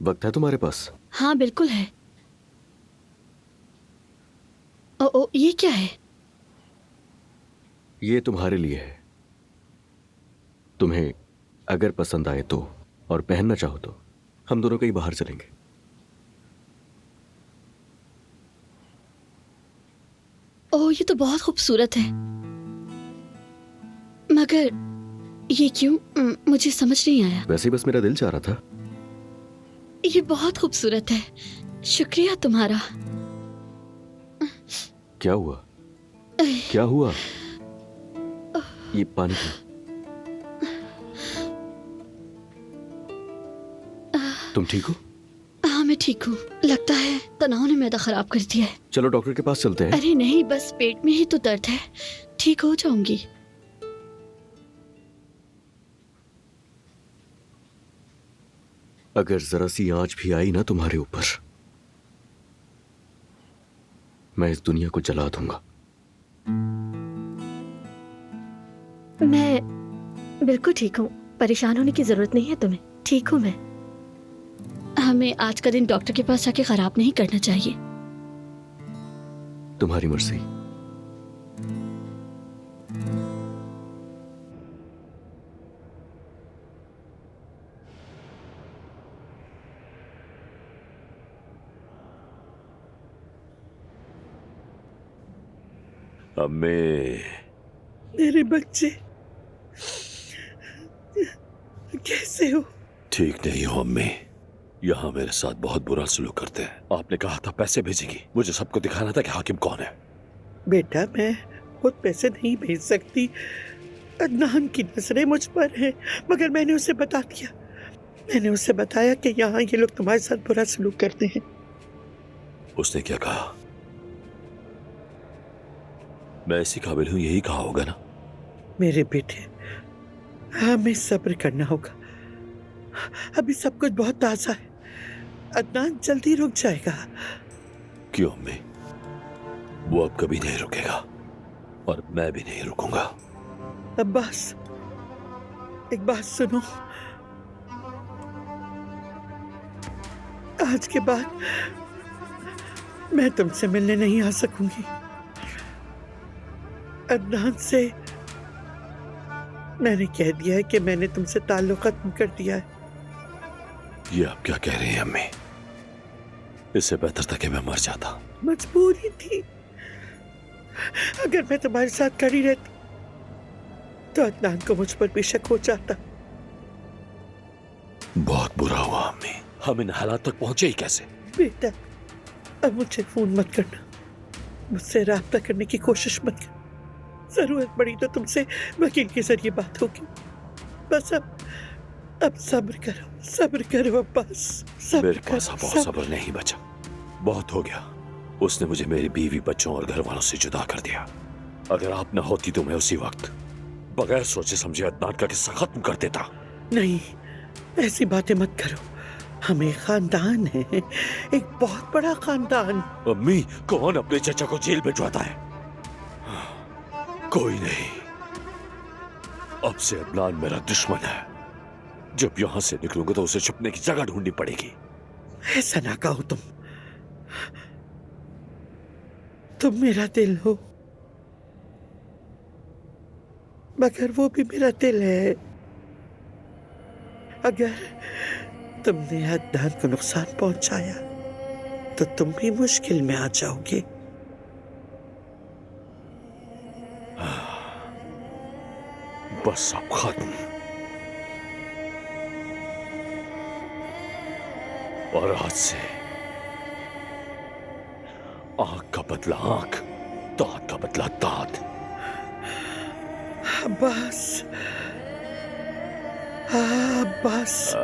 वक्त है तुम्हारे पास? हाँ बिल्कुल है। ओ, ये क्या है? ये तुम्हारे लिए है। तुम्हें अगर पसंद आए तो, और पहनना चाहो तो हम दोनों कहीं बाहर चलेंगे। ओह, ये तो बहुत खूबसूरत है, मगर ये क्यों? मुझे समझ नहीं आया। वैसे ही बस मेरा दिल चाह रहा था। ये बहुत खूबसूरत है, शुक्रिया तुम्हारा। क्या हुआ? क्या हुआ? ये पानी पी। तुम ठीक हो? हाँ मैं ठीक हूँ। लगता है तनाव ने मैदा खराब कर दिया है। चलो डॉक्टर के पास चलते हैं। अरे नहीं, बस पेट में ही तो दर्द है, ठीक हो जाऊंगी। अगर जरा सी आंच भी आई ना तुम्हारे ऊपर, मैं इस दुनिया को जला दूंगा। मैं बिल्कुल ठीक हूँ, परेशान होने की जरूरत नहीं है तुम्हें। ठीक हूँ मैं। हमें आज का दिन डॉक्टर के पास जाके खराब नहीं करना चाहिए। तुम्हारी मर्जी। अम्मी, मेरे बच्चे कैसे हो? ठीक नहीं हो अम्मी। यहाँ मेरे साथ बहुत बुरा सलूक करते हैं। आपने कहा था पैसे भेजेगी, मुझे सबको दिखाना था कि हाकिम कौन है। बेटा मैं खुद पैसे नहीं भेज सकती, अदनान की नजरें मुझ पर हैं, मगर मैंने उसे बता दिया। मैंने उसे बताया कि यहाँ ये लोग तुम्हारे साथ बुरा सलूक करते हैं। उसने क्या कहा? मैं इसी काबिल हूँ, यही कहा होगा ना? मेरे बेटे, हमें सब्र करना होगा। अभी सब कुछ बहुत ताजा है, अदनान जल्दी रुक जाएगा। क्यों अम्मी? वो अब कभी नहीं रुकेगा और मैं भी नहीं रुकूंगा। अब्बास, एक बात सुनो। आज के बाद मैं तुमसे मिलने नहीं आ सकूंगी। अदनान से मैंने कह दिया है कि मैंने तुमसे ताल्लुक खत्म कर दिया है। ये आप क्या कह रहे हैं अम्मी? इससे बेहतर था कि मैं मर जाता। मजबूरी थी। अगर मैं तुम्हारे साथ खड़ी रहती तो अदनान को मुझ पर भी शक हो जाता। बहुत बुरा हुआ अम्मी, हम इन हालात तक पहुंचे ही कैसे? बेटा, अब मुझे फोन मत करना, मुझसे राब्ता करने की कोशिश मत कर। जरूरत पड़ी तो तुमसे वकील के जरिए बात होगी। बस अब सब्र करो अब्बास, सब्र मेरे पास करो, अब और सब्र नहीं बचा। बहुत हो गया। उसने मुझे मेरी बीवी, बच्चों और घर वालों से जुदा कर दिया। अगर आप न होती तो मैं उसी वक्त बगैर सोचे समझे अदनान का किस्सा खत्म कर देता। नहीं, ऐसी बातें मत करो। हम एक खानदान है, एक बहुत बड़ा खानदान। अम्मी, कौन अपने चचा को जेल भिजवाता है? कोई नहीं। अब से अदनान मेरा दुश्मन है। जब यहां से निकलूंगा तो उसे छुपने की जगह ढूंढनी पड़ेगी। ऐसा ना कहो तुम मेरा दिल हो, मगर वो भी मेरा दिल है। अगर तुमने अदनान को नुकसान पहुंचाया तो तुम भी मुश्किल में आ जाओगे। बस अब खत्म। और आज से आंख का बदला आंख, दांत का बदला दांत। अब्बास, हाँ अब्बास।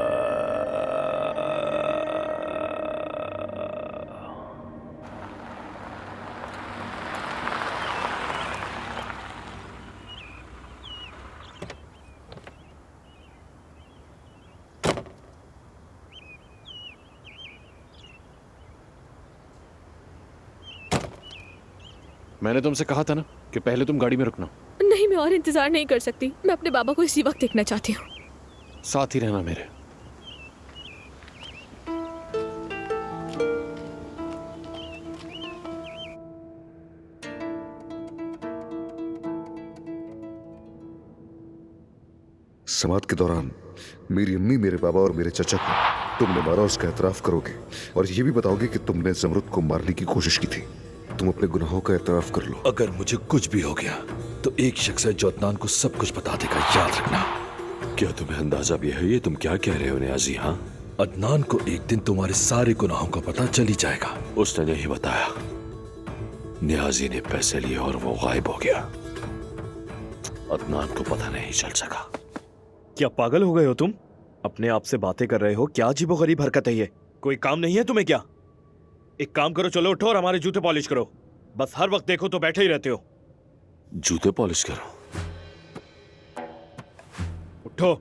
मैंने तुमसे कहा था ना कि पहले तुम गाड़ी में रुकना। नहीं, मैं और इंतजार नहीं कर सकती। मैं अपने बाबा को इसी वक्त देखना चाहती हूँ। साथ ही रहना मेरे। समात के दौरान मेरी अम्मी, मेरे बाबा और मेरे चचा को तुमने मारा, उसका एतराफ करोगे और ये भी बताओगे कि तुमने जमरुद को मारने की कोशिश की थी। तुम अपने गुनाहों का एतराफ कर लो। अगर मुझे कुछ भी हो गया तो एक शख्स है जो अदनान को सब कुछ बता देगा, याद रखना। क्या तुम्हें अंदाजा भी है ये तुम क्या कह रहे हो नियाजी? हाँ, अदनान को एक दिन तुम्हारे सारे गुनाहों का पता चल ही जाएगा। उसने नहीं बताया। नियाजी ने पैसे लिए और वो गायब हो गया। अदनान को पता नहीं चल सका। क्या पागल हो गए हो तुम? अपने आप से बातें कर रहे हो? क्या अजीबोगरीब हरकत है ये? कोई काम नहीं है तुम्हें क्या? एक काम करो, चलो उठो और हमारे जूते पॉलिश करो। बस हर वक्त देखो तो बैठे ही रहते हो। जूते पॉलिश करो? उठो।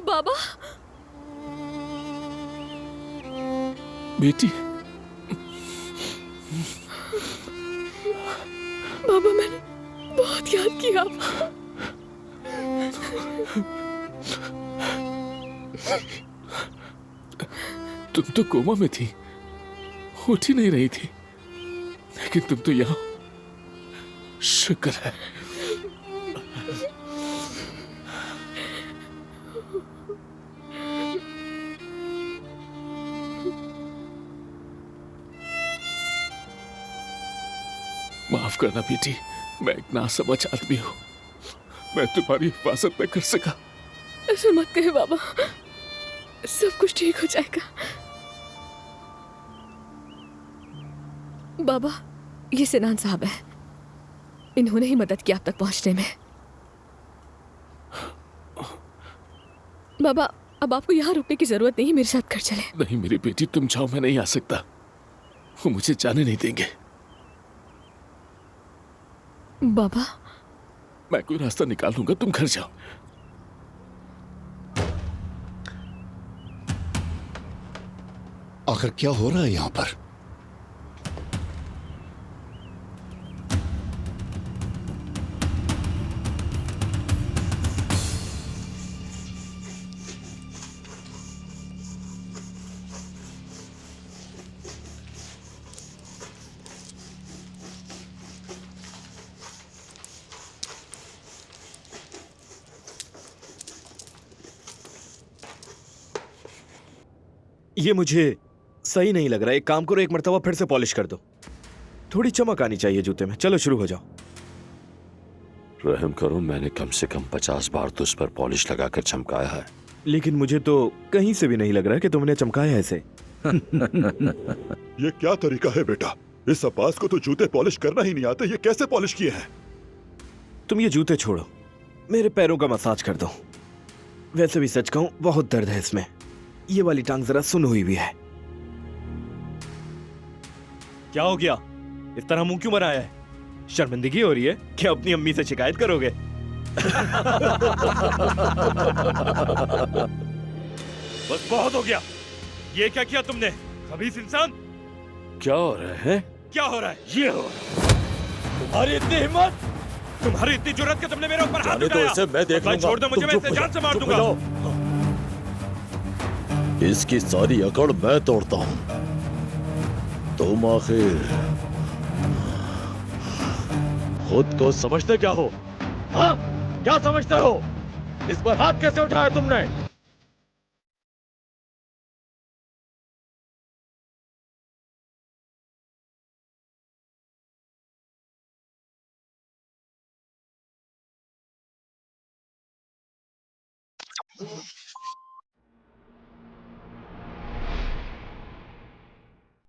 बाबा, बेटी, बाबा मैंने बहुत याद किया। तुम तो कोमा में थी, उठ ही नहीं रही थी, लेकिन तुम तो यहाँ। शुक्र है। माफ करना बेटी, मैं एक नासमझ आदमी हूं। मैं तुम्हारी हिफाजत न कर सका। ऐसा मत कहे बाबा, सब कुछ ठीक हो जाएगा। बाबा, ये सिनान साहब है, इन्होंने ही मदद की आप तक पहुंचने में। बाबा, अब आपको यहाँ रुकने की जरूरत नहीं, मेरे साथ घर चले। नहीं मेरी बेटी, तुम जाओ, मैं नहीं आ सकता। वो मुझे जाने नहीं देंगे। बाबा, मैं कोई रास्ता निकाल लूंगा, तुम घर जाओ। आखिर क्या हो रहा है यहाँ पर? ये मुझे सही नहीं लग रहा। एक काम करो, एक मर्तबा फिर से पॉलिश कर दो। थोड़ी चमक आनी चाहिए जूते में। चलो शुरू हो जाओ। रहम करो, मैंने कम से कम 50 बार तो उस पर पॉलिश लगाकर चमकाया है। लेकिन मुझे तो कहीं से भी नहीं लग रहा कि तुमने चमकाया ऐसे। ये क्या तरीका है बेटा? इस अब्बास को तो जूते पॉलिश करना ही नहीं आते, ये कैसे पॉलिश किए हैं? तुम ये जूते छोड़ो, मेरे पैरों का मसाज कर दो। वैसे भी सच कहूं, बहुत दर्द है इसमें। ये वाली टांग जरा सुन हुई भी है। क्या हो गया? इस तरह मुंह क्यों बनाया है? शर्मिंदगी हो रही है क्या? अपनी अम्मी से शिकायत करोगे? बस बहुत हो गया। ये क्या किया तुमने, खबीस इंसान? क्या हो रहा है? क्या हो रहा है? ये हो रहा है। तुम्हारी इतनी हिम्मत, तुम्हारी इतनी जुर्रत कि तुमने मेरे ऊपर हाथ उठाया। तो इसे मैं देख लूंगा। छोड़ दो मुझे, मैं इसे जान से मार दूंगा। इसकी सारी अकड़ मैं तोड़ता हूं। तुम आखिर खुद को समझते क्या हो? हाँ? क्या समझते हो? इस पर हाथ कैसे उठाया तुमने?